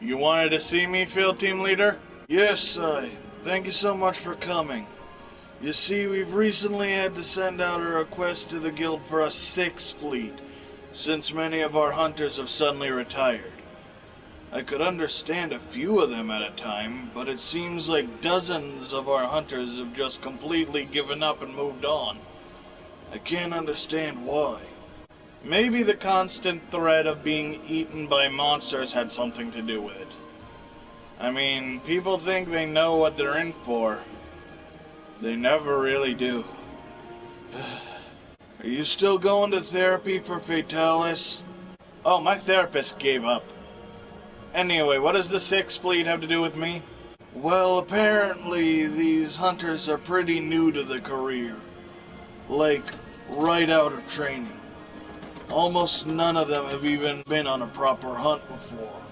You wanted to see me, Field Team Leader? Yes, Si. Thank you so much for coming. You see, we've recently had to send out a request to the guild for a 6th fleet, since many of our hunters have suddenly retired. I could understand a few of them at a time, but it seems like dozens of our hunters have just completely given up and moved on. I can't understand why. Maybe the constant threat of being eaten by monsters had something to do with it. I mean, people think they know what they're in for. They never really do. Are you still going to therapy for Fatalis? Oh, my therapist gave up. Anyway, what does the 6th fleet have to do with me? Well, apparently these hunters are pretty new to the career. Like, right out of training. Almost none of them have even been on a proper hunt before.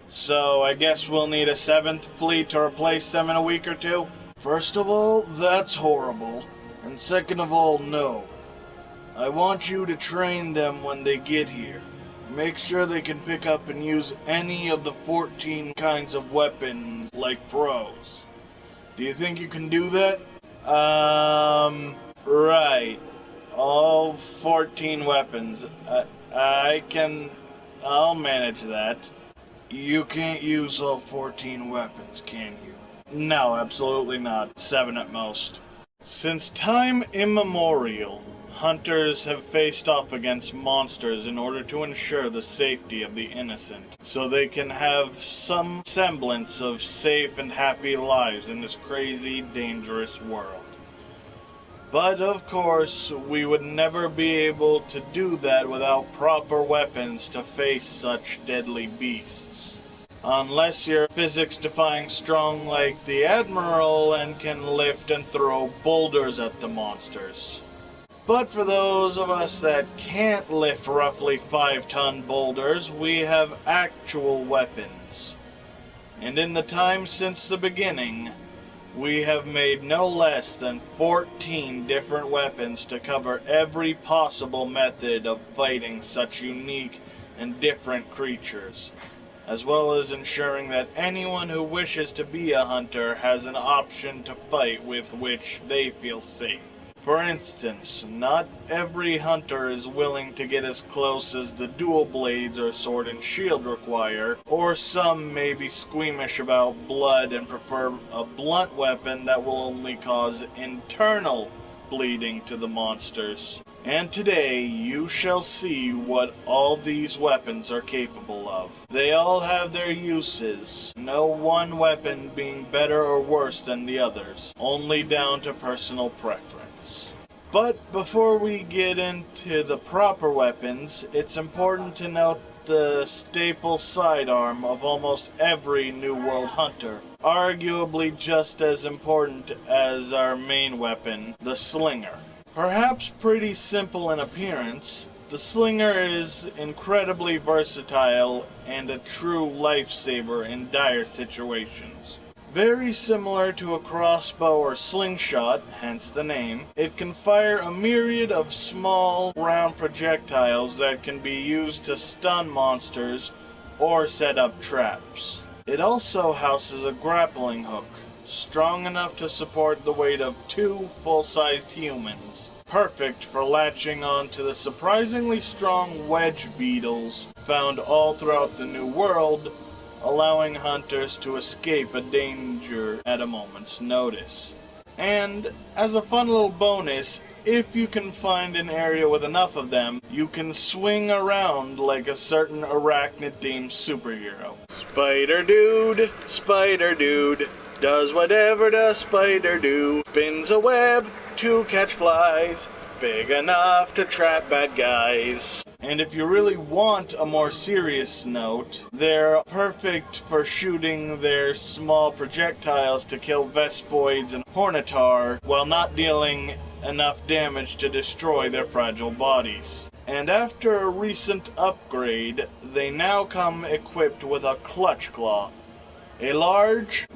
So, I guess we'll need a 7th fleet to replace them in a week or two? First of all, that's horrible. And second of all, no. I want you to train them when they get here. Make sure they can pick up and use any of the 14 kinds of weapons like pros. Do you think you can do that? Right. All 14 weapons. I'll manage that. You can't use all 14 weapons, can you? No, absolutely not. 7 at most. Since time immemorial, hunters have faced off against monsters in order to ensure the safety of the innocent, so they can have some semblance of safe and happy lives in this crazy, dangerous world. But of course, we would never be able to do that without proper weapons to face such deadly beasts. Unless you're physics-defying strong like the Admiral and can lift and throw boulders at the monsters. But for those of us that can't lift roughly 5-ton boulders, we have actual weapons. And in the time since the beginning, we have made no less than 14 different weapons to cover every possible method of fighting such unique and different creatures, as well as ensuring that anyone who wishes to be a hunter has an option to fight with which they feel safe. For instance, not every hunter is willing to get as close as the dual blades or sword and shield require, or some may be squeamish about blood and prefer a blunt weapon that will only cause internal bleeding to the monsters. And today, you shall see what all these weapons are capable of. They all have their uses, no one weapon being better or worse than the others, only down to personal preference. But before we get into the proper weapons, it's important to note the staple sidearm of almost every New World hunter, arguably just as important as our main weapon, the slinger. Perhaps pretty simple in appearance, the slinger is incredibly versatile and a true lifesaver in dire situations. Very similar to a crossbow or slingshot, hence the name, it can fire a myriad of small, round projectiles that can be used to stun monsters or set up traps. It also houses a grappling hook, strong enough to support the weight of 2 full-sized humans, perfect for latching on to the surprisingly strong wedge beetles found all throughout the New World, allowing hunters to escape a danger at a moment's notice. And, as a fun little bonus, if you can find an area with enough of them, you can swing around like a certain arachnid-themed superhero. Spider Dude, does whatever the spider do. Spins a web to catch flies, big enough to trap bad guys. And if you really want a more serious note, they're perfect for shooting their small projectiles to kill Vespoids and Hornitar while not dealing enough damage to destroy their fragile bodies. And after a recent upgrade, they now come equipped with a Clutch Claw. A large,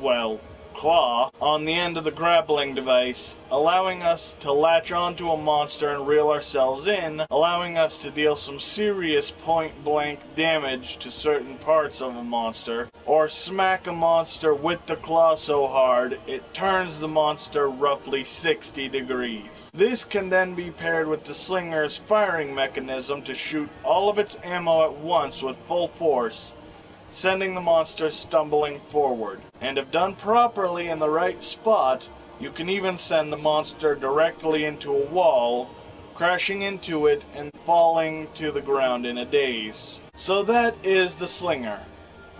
claw on the end of the grappling device, allowing us to latch onto a monster and reel ourselves in, allowing us to deal some serious point-blank damage to certain parts of a monster, or smack a monster with the claw so hard it turns the monster roughly 60 degrees. This can then be paired with the slinger's firing mechanism to shoot all of its ammo at once with full force, sending the monster stumbling forward. And if done properly in the right spot, you can even send the monster directly into a wall, crashing into it and falling to the ground in a daze. So that is the slinger,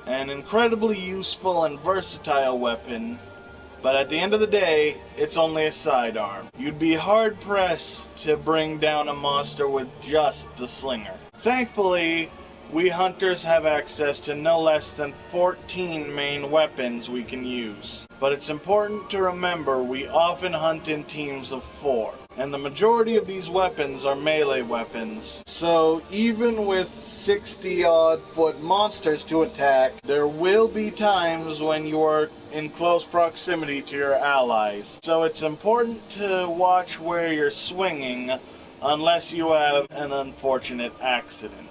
an incredibly useful and versatile weapon, but at the end of the day, it's only a sidearm. You'd be hard-pressed to bring down a monster with just the slinger. Thankfully, we hunters have access to no less than 14 main weapons we can use. But it's important to remember we often hunt in teams of 4, and the majority of these weapons are melee weapons. So even with 60-odd foot monsters to attack, there will be times when you are in close proximity to your allies. So it's important to watch where you're swinging, unless you have an unfortunate accident.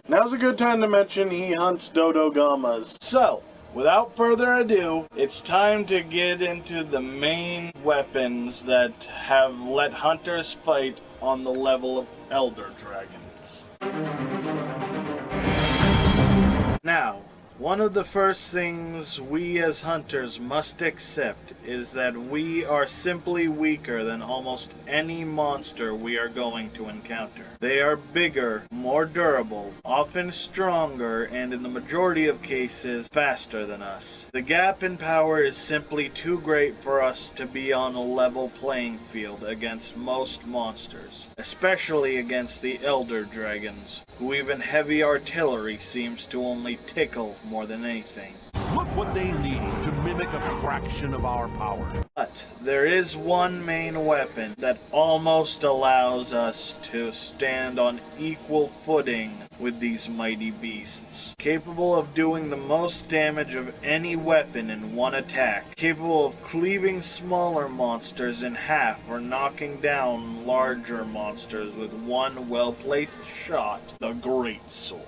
Now's a good time to mention he hunts dodogamas. So, without further ado, it's time to get into the main weapons that have let hunters fight on the level of elder dragons. Now, one of the first things we as hunters must accept is that we are simply weaker than almost any monster we are going to encounter. They are bigger, more durable, often stronger, and in the majority of cases, faster than us. The gap in power is simply too great for us to be on a level playing field against most monsters, especially against the elder dragons, who even heavy artillery seems to only tickle more than anything. Look what they need to mimic a fraction of our power. But there is one main weapon that almost allows us to stand on equal footing with these mighty beasts, capable of doing the most damage of any weapon in one attack, capable of cleaving smaller monsters in half or knocking down larger monsters with one well-placed shot, the great sword.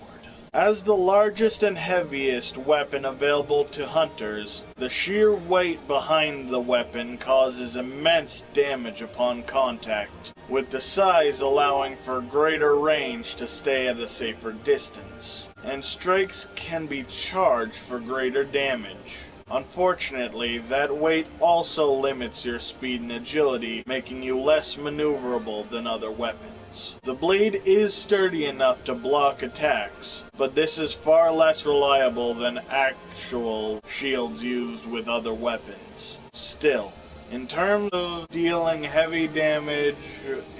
As the largest and heaviest weapon available to hunters, the sheer weight behind the weapon causes immense damage upon contact, with the size allowing for greater range to stay at a safer distance, and strikes can be charged for greater damage. Unfortunately, that weight also limits your speed and agility, making you less maneuverable than other weapons. The blade is sturdy enough to block attacks, but this is far less reliable than actual shields used with other weapons. Still, in terms of dealing heavy damage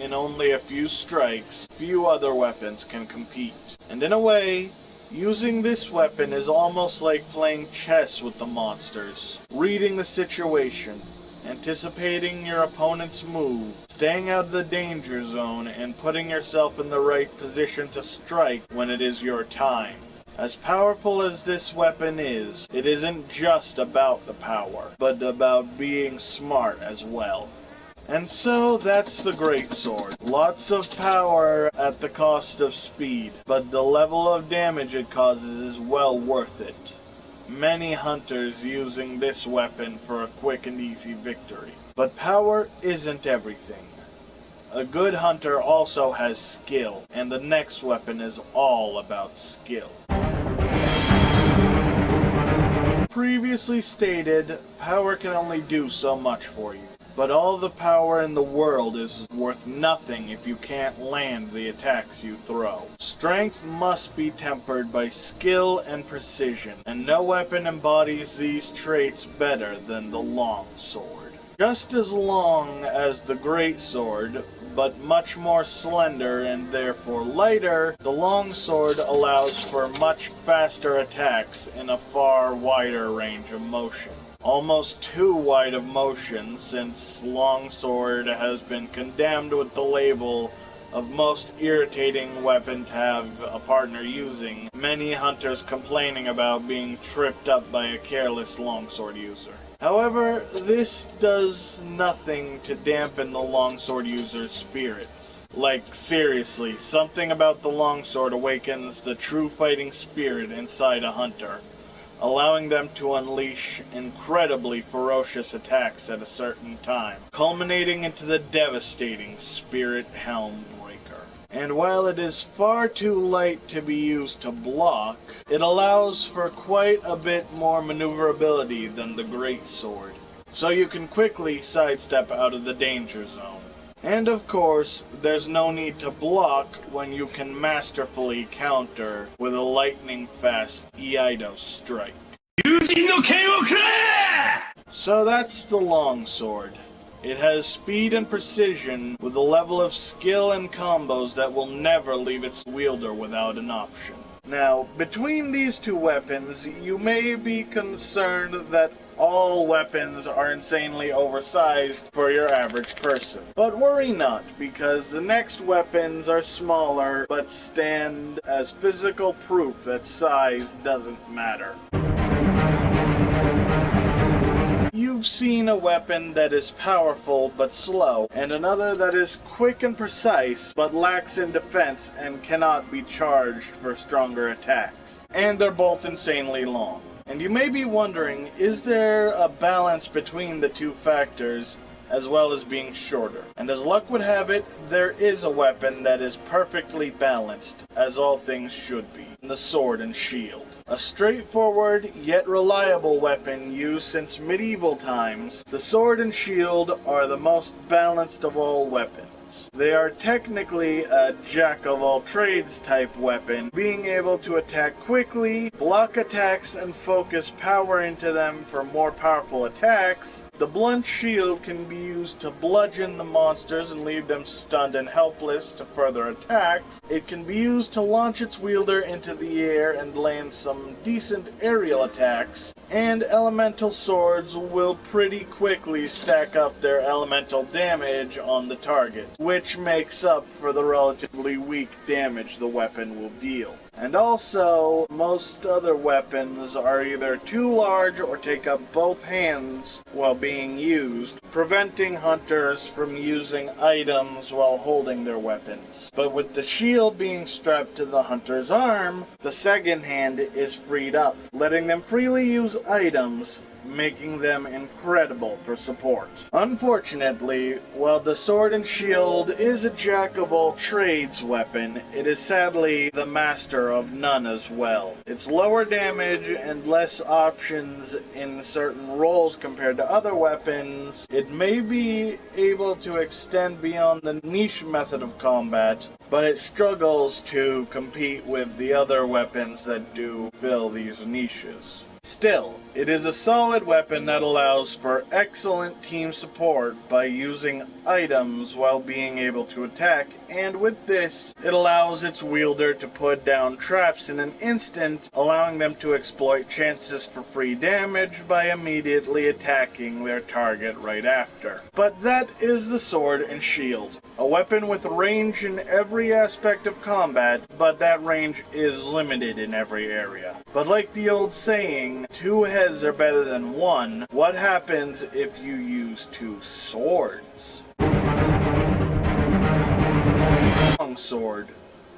in only a few strikes, few other weapons can compete. And in a way, using this weapon is almost like playing chess with the monsters, reading the situation, anticipating your opponent's move, staying out of the danger zone, and putting yourself in the right position to strike when it is your time. As powerful as this weapon is, it isn't just about the power, but about being smart as well. And so that's the greatsword. Lots of power at the cost of speed, but the level of damage it causes is well worth it. Many hunters using this weapon for a quick and easy victory. But power isn't everything. A good hunter also has skill, and the next weapon is all about skill. Previously stated, power can only do so much for you. But all the power in the world is worth nothing if you can't land the attacks you throw. Strength must be tempered by skill and precision, and no weapon embodies these traits better than the long sword. Just as long as the great sword, but much more slender and therefore lighter, the long sword allows for much faster attacks in a far wider range of motion. Almost too wide of motion, since longsword has been condemned with the label of most irritating weapon to have a partner using, many hunters complaining about being tripped up by a careless longsword user. However, this does nothing to dampen the longsword user's spirits. Like, seriously, something about the longsword awakens the true fighting spirit inside a hunter, allowing them to unleash incredibly ferocious attacks at a certain time, culminating into the devastating Spirit Helm Breaker. And while it is far too light to be used to block, it allows for quite a bit more maneuverability than the Great Sword, so you can quickly sidestep out of the danger zone. And of course, there's no need to block when you can masterfully counter with a lightning-fast Eido strike. So that's the longsword. It has speed and precision with a level of skill and combos that will never leave its wielder without an option. Now, between these two weapons, you may be concerned that all weapons are insanely oversized for your average person. But worry not, because the next weapons are smaller, but stand as physical proof that size doesn't matter. You've seen a weapon that is powerful but slow, and another that is quick and precise but lacks in defense and cannot be charged for stronger attacks. And they're both insanely long. And you may be wondering, is there a balance between the two factors as well as being shorter? And as luck would have it, there is a weapon that is perfectly balanced, as all things should be, the sword and shield. A straightforward yet reliable weapon used since medieval times, the sword and shield are the most balanced of all weapons. They are technically a jack-of-all-trades type weapon, being able to attack quickly, block attacks, and focus power into them for more powerful attacks. The blunt shield can be used to bludgeon the monsters and leave them stunned and helpless to further attacks. It can be used to launch its wielder into the air and land some decent aerial attacks. And elemental swords will pretty quickly stack up their elemental damage on the target, which makes up for the relatively weak damage the weapon will deal. And also, most other weapons are either too large or take up both hands while being used, preventing hunters from using items while holding their weapons. But with the shield being strapped to the hunter's arm, the second hand is freed up, letting them freely use items, making them incredible for support. Unfortunately, while the sword and shield is a jack-of-all-trades weapon, it is sadly the master of none as well. It's lower damage and less options in certain roles compared to other weapons. It may be able to extend beyond the niche method of combat, but it struggles to compete with the other weapons that do fill these niches. Still, it is a solid weapon that allows for excellent team support by using items while being able to attack, and with this, it allows its wielder to put down traps in an instant, allowing them to exploit chances for free damage by immediately attacking their target right after. But that is the sword and shield. A weapon with range in every aspect of combat, but that range is limited in every area. But like the old saying, two heads are better than one. What happens if you use two swords? Longsword,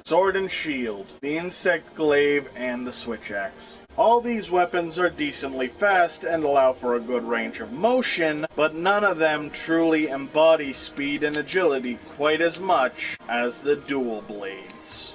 sword and shield, the insect glaive, and the switch axe. All these weapons are decently fast and allow for a good range of motion, but none of them truly embody speed and agility quite as much as the dual blades.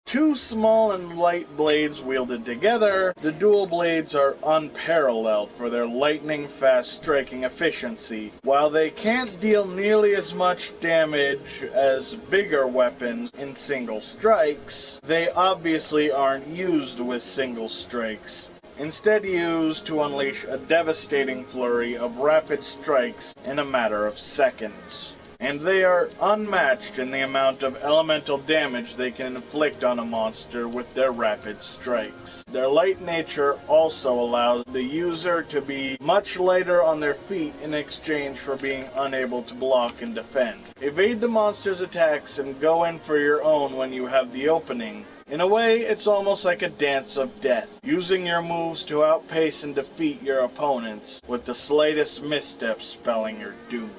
Two small and light blades wielded together, the dual blades are unparalleled for their lightning-fast striking efficiency. While they can't deal nearly as much damage as bigger weapons in single strikes, they obviously aren't used with single strikes. Instead used to unleash a devastating flurry of rapid strikes in a matter of seconds. and they are unmatched in the amount of elemental damage they can inflict on a monster with their rapid strikes. Their light nature also allows the user to be much lighter on their feet in exchange for being unable to block and defend. Evade the monster's attacks and go in for your own when you have the opening. In a way, it's almost like a dance of death, using your moves to outpace and defeat your opponents, with the slightest misstep spelling your doom.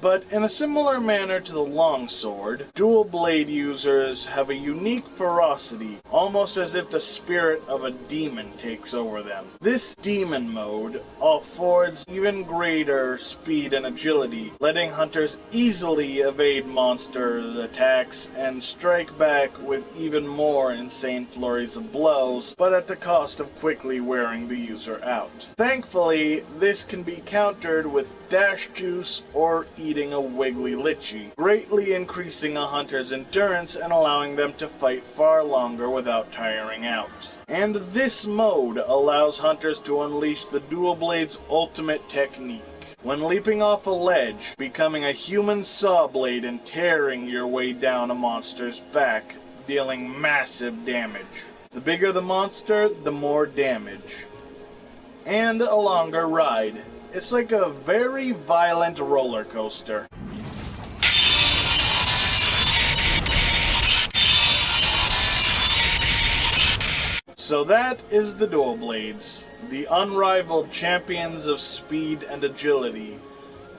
But in a similar manner to the longsword, dual blade users have a unique ferocity, almost as if the spirit of a demon takes over them. This demon mode affords even greater speed and agility, letting hunters easily evade monsters' attacks and strike back with even more insane flurries of blows, but at the cost of quickly wearing the user out. Thankfully, this can be countered with dash juice or eating a wiggly lychee, greatly increasing a hunter's endurance and allowing them to fight far longer without tiring out. And this mode allows hunters to unleash the dual blade's ultimate technique. When leaping off a ledge, becoming a human saw blade and tearing your way down a monster's back, dealing massive damage. The bigger the monster, the more damage. And a longer ride. It's like a very violent roller coaster. So that is the dual blades, the unrivaled champions of speed and agility,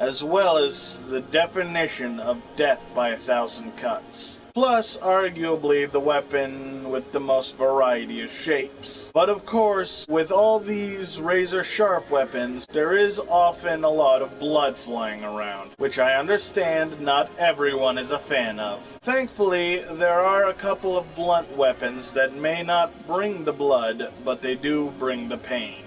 as well as the definition of death by 1,000 cuts. Plus, arguably, the weapon with the most variety of shapes. But of course, with all these razor-sharp weapons, there is often a lot of blood flying around, which I understand not everyone is a fan of. Thankfully, there are a couple of blunt weapons that may not bring the blood, but they do bring the pain.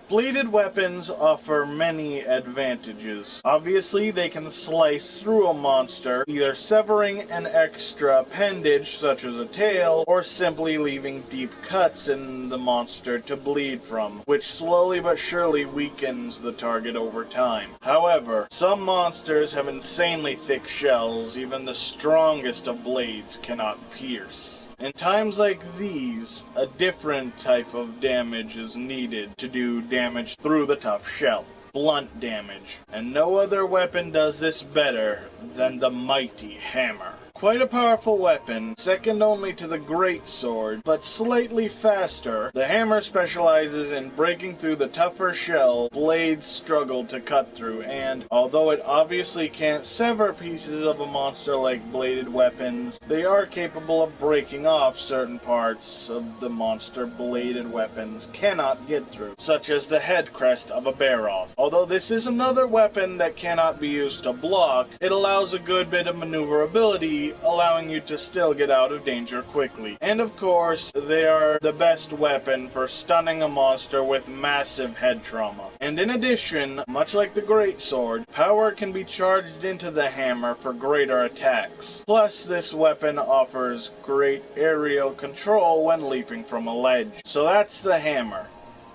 Bladed weapons offer many advantages. Obviously, they can slice through a monster, either severing an extra appendage such as a tail, or simply leaving deep cuts in the monster to bleed from, which slowly but surely weakens the target over time. However, some monsters have insanely thick shells even the strongest of blades cannot pierce. In times like these, a different type of damage is needed to do damage through the tough shell. Blunt damage. And no other weapon does this better than the mighty hammer. Quite a powerful weapon, second only to the great sword, but slightly faster. The hammer specializes in breaking through the tougher shell blades struggle to cut through, and although it obviously can't sever pieces of a monster like bladed weapons, they are capable of breaking off certain parts of the monster bladed weapons cannot get through, such as the head crest of a bear-off. Although this is another weapon that cannot be used to block, it allows a good bit of maneuverability, allowing you to still get out of danger quickly. And of course, they are the best weapon for stunning a monster with massive head trauma. And in addition, much like the greatsword, power can be charged into the hammer for greater attacks. Plus, this weapon offers great aerial control when leaping from a ledge. So that's the hammer.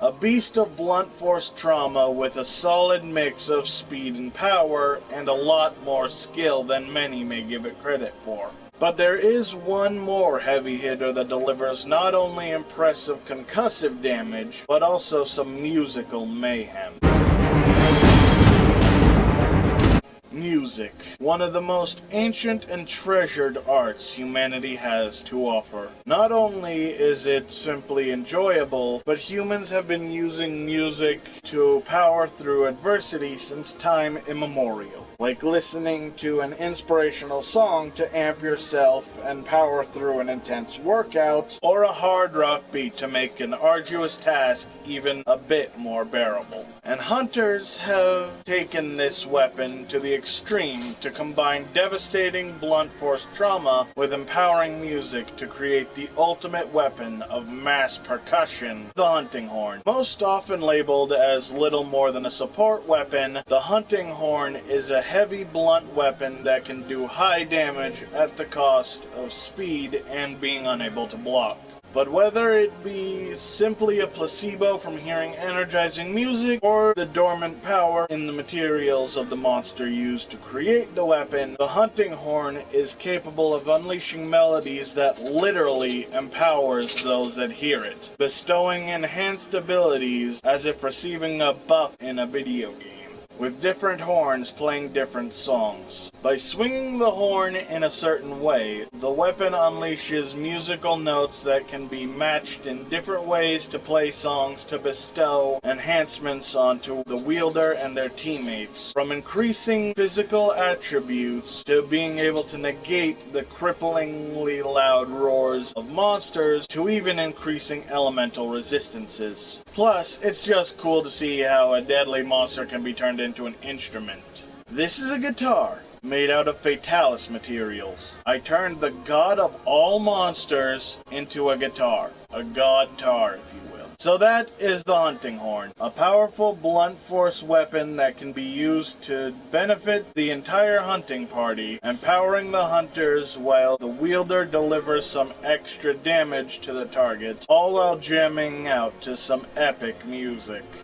A beast of blunt force trauma with a solid mix of speed and power, and a lot more skill than many may give it credit for. But there is one more heavy hitter that delivers not only impressive concussive damage, but also some musical mayhem. Music. One of the most ancient and treasured arts humanity has to offer. Not only is it simply enjoyable, but humans have been using music to power through adversity since time immemorial. Like listening to an inspirational song to amp yourself and power through an intense workout, or a hard rock beat to make an arduous task even a bit more bearable. And hunters have taken this weapon to the extreme to combine devastating blunt force trauma with empowering music to create the ultimate weapon of mass percussion, the hunting horn. Most often labeled as little more than a support weapon, the hunting horn is a heavy blunt weapon that can do high damage at the cost of speed and being unable to block. But whether it be simply a placebo from hearing energizing music, or the dormant power in the materials of the monster used to create the weapon, the hunting horn is capable of unleashing melodies that literally empowers those that hear it, bestowing enhanced abilities as if receiving a buff in a video game, with different horns playing different songs. By swinging the horn in a certain way, the weapon unleashes musical notes that can be matched in different ways to play songs to bestow enhancements onto the wielder and their teammates, from increasing physical attributes to being able to negate the cripplingly loud roars of monsters to even increasing elemental resistances. Plus, it's just cool to see how a deadly monster can be turned into an instrument. This is a guitar, made out of fatalis materials. I turned the god of all monsters into a guitar. A god-tar, if you will. So that is the hunting horn, a powerful blunt force weapon that can be used to benefit the entire hunting party, empowering the hunters while the wielder delivers some extra damage to the target, all while jamming out to some epic music.